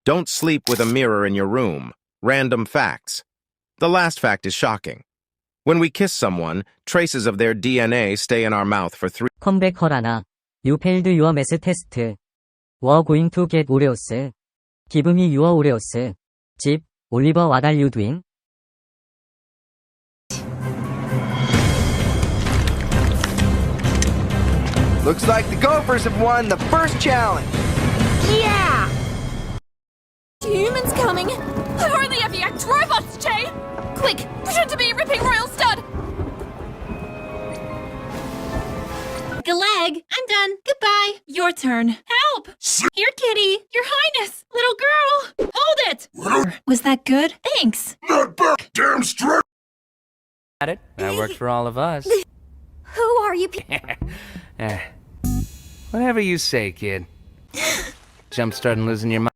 Don't sleep with a mirror in your room. Random facts. The last fact is shocking. When we kiss someone, traces of their DNA stay in our mouth for 3. 컴백허라나. You failed your math test. Were going to get Oreos. Give me your Oreos. 집, Oliver, what are you doing? Looks like the Gophers have won the first challenge. Yeah! Humans coming! Who are the FEX robots, Jay? Quick, pretend to be ripping royal stud! A leg. I'm done. Goodbye. Your turn. Help! Here, kitty. Your highness. Little girl. Hold it! Was that good? Thanks. Not back, damn straight. Got it. That worked for all of us. Who are you? Whatever you say, kid. Jumpstarting losing your mind.